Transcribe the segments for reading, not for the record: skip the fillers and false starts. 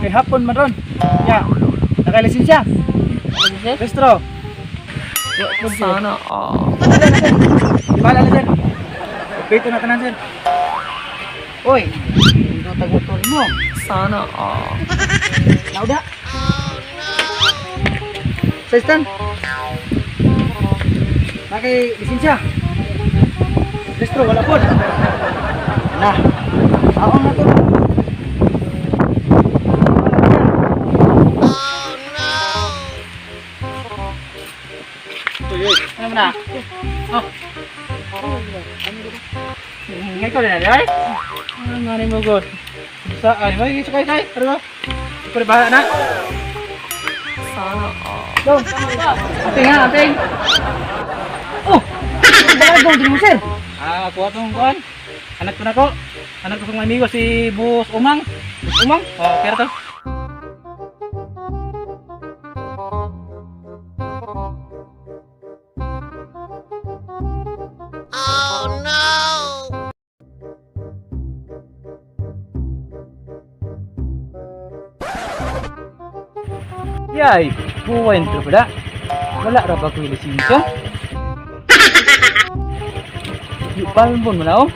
May hapon man ron. Ya, nakalisensya. Restro. Sana all. Ibala na sir. Pito na tanan sir. Oy, hindi tagutol mo. Sana all. Nauda. Sa stand. Pakai lisensya. Restro wala po. Nah, ako na to. Ano na? Oh. Ngay ko na ay. Ano nga ni mo god? Sa ay may sakay. Ano? Pare bahala na. Sana all. Dong. Ating. Oh. Bakit dong di mo sir? Kuha tong kuan. Anak ko na ko. Anak ko ng amigo si Bus Umang. Umang? Oh, pera to. Yay, buwan to pala. Wala ra ba ko lisensya? Di palbon mo na oh.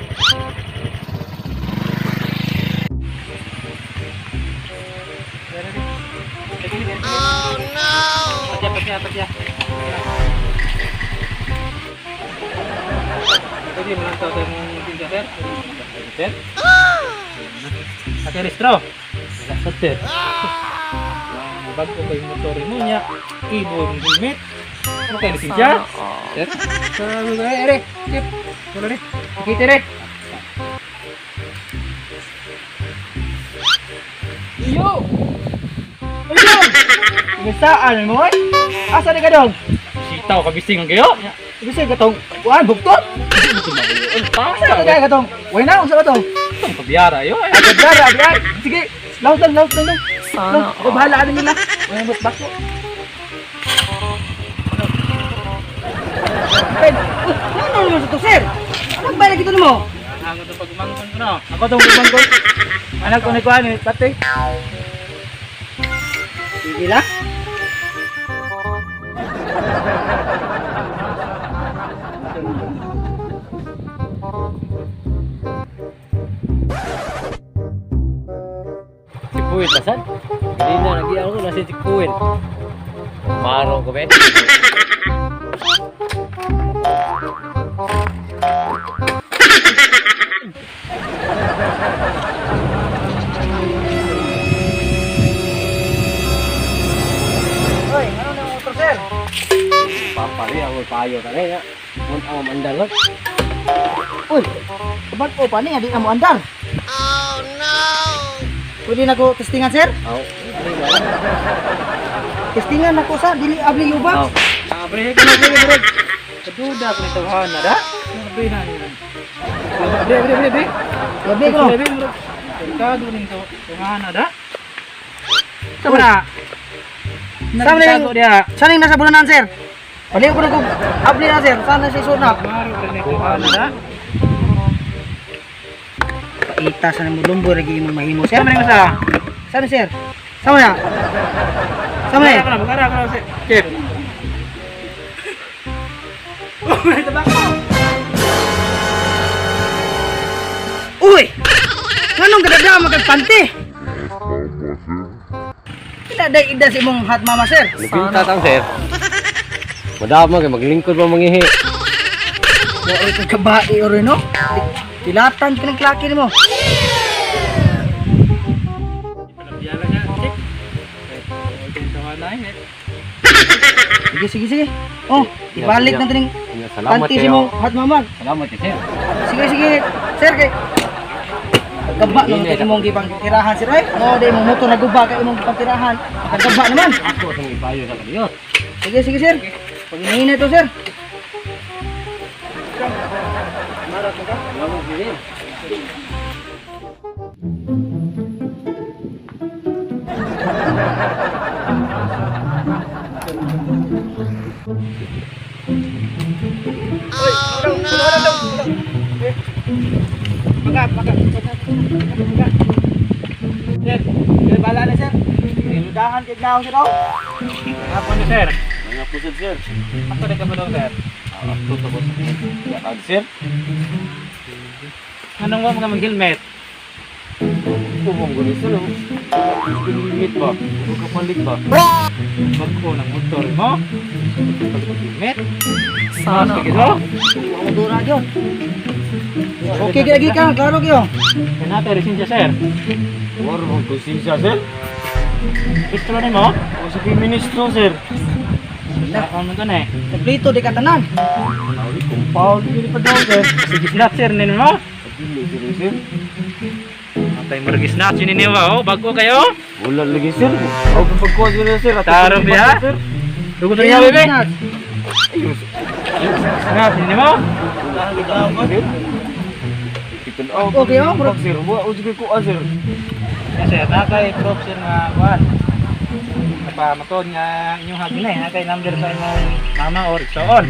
Oh no. Patya. Jadi melantau dengan tindakan sir. Pakai restro. Enggak setir. Bago ko yung motor mo niya, ibo yung helmet. Ano kayo lisensya? Sir? Sabi ko, ere, sip. Wala rin. Ikiti rin. Iyo! Bigasaan mo eh? Asa na ka dong? Sitaw ka bising ang kayo? Bising ka tong, buwan, buktot? Asa na kaya ka tong? Huwag na, usa ka tong? Itong pabiyara yun. Pabiyara, abiyar. Sige, laut lang. Sana Ako bahala ano nila. Walang butbak ko. Ano naman sa to, sir? Anong ba lagi ito mo? Ako itong pagumangkon ko na. Ako itong pagumangkon. Anak ko na kuhan eh, pati. Sige lang. Kuwin tasan. Hindi na nagiyan ko nasi kuwin. Maro ko ben. Hoy, ano na motor sir? Papali ako payo tare ya. Mun ako mandalot. Uy, ba't po pa niya? Di na mo andar. Oh no! Pwede na ko testingan sir? Oh. Testingan ako sa dili abli ubak. Oh. Abre ka na bro. Kaduda ko nito hana da. Abre na ni. Abre. Abre ko. Kadu nito hana da. Sama na dia. Sana yung nasa bulanan sir. Paliw ko na ko abli na sir. Sana si Sunap. Maro rin nito hana da. Paita sana mo lumbo lagi mo mahimo sir. Sama sa. Sana sir. Sama na. Sama na. Bukara ko na sir. Sir. Oh, may tabak ko. Uy! Ano Nganong kadada magagpanti? Pila ida si mong hat mama sir. Nagpinta tang sir. Madama kay maglingkod pa mangihi. Ya ito kabae oro no. Tilatan ka ng klaki nimo. Pinabiyala niya, cik. Okay, tawanan na eh. Sige. Oh, ibalik na tining Salamat panty si kayo. mong hat mama. Salamat kayo sir. Sige. Sir kay kagaba no kay imong gipang tirahan sir ay. No, di imong motor naguba kay imong gipang tirahan. Kagaba naman. Ako sa ibayo sa kaniyo. Sige sir. Pag hihina to sir. Salamat sir. Sir, bala na sir. Ludahan kay naon sir daw. Apa ni sir? Mga pusod sir. Ako na ka sir. Ako to ko. Ya kag sir. Anong mo mga mag-helmet? Kumong guni sir. Limit ba? Kapalit ba? Bagko ng motor mo? Pag-helmet? Sana Sige do? Ang dura gyud. Okay lagi ka, klaro gyud. Kanata resensya sir. War mo to sisa sir. Gusto mo mo? O sa ministro sir. Ano ka na eh? Kompleto di ka tanan. Nauli compound gini pa daw sir. Sige snatch sir nin mo? Dili sir. Matay mo rin snatch yun niyo oh. Bago kayo? Wala lagi sir. Ako pagkuha sir. Tarong biya? Dugo to niya bebe? Ayos. Snatch yun mo? Okay, oh, bro. Sir, wa o sige ko sir. Kasi nakay proof sir nga kuan. Matod nga inyong hagin na eh. Nakay number sa inyong mama or soon.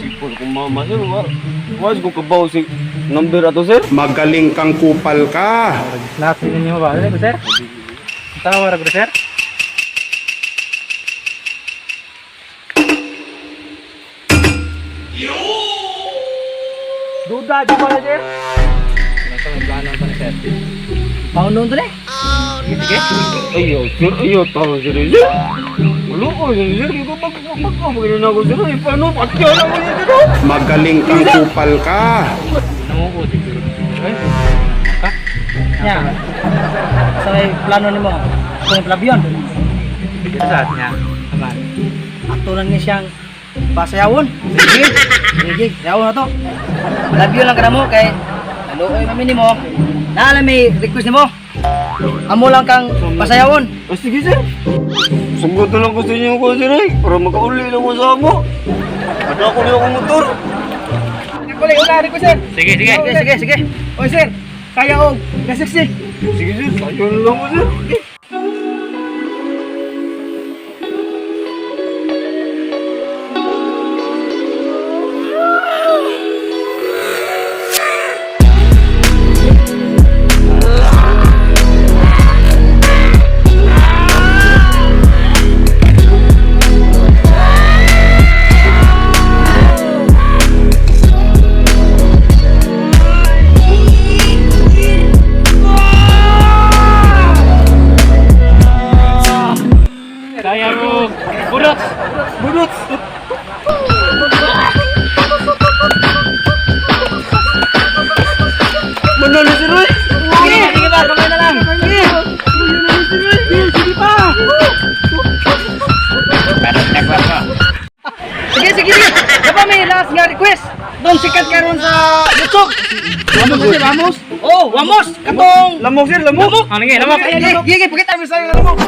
Sipol ko mama sir. Wa ko kabaw si number ato sir. Magaling kang kupal ka. Snatch yun niyo ba? Ano ko sir? Tawar ko sir? Duda di ba sir? Ito may plano pa ni sir. Paunon to ni. Sige. Ayo sir, ayo tahu sir. Lu ko sir, ko magkamo na ako sir. Paano patya na mo sir? Magaling kang kupal ka. Namuko siguro. Ka? Ya. Sa may plano nimo. Kung plabyon. Sige sa niya. Aman. Atunan ni siyang pasayawon. Sige, yawon na to. Labyo lang kada mo kay aluoy mami nimo. Naala may request nimo. Amo lang kang pasayawon. Oh, sige sir. Sungguh lang ko sa inyo ko sir para makauli lang ko sa amo. Ada ko niyo akong motor. Kulay una request sir. Sige, sige. Sige. Oy sir, kaya og gaseksi. Sige sir, sayo na lang ko sir. Kaya ko. Burot. Budot. Mana ni sir? Sige ba, kamay na lang. Sige pa. Sige. Dapat may last nga request. Dong sikat karon sa YouTube. Vamos kasi, vamos. Oh, vamos. Katong Lamok sir, lamok. Ano nga, naman? Gigi, pakita mo sa lamok.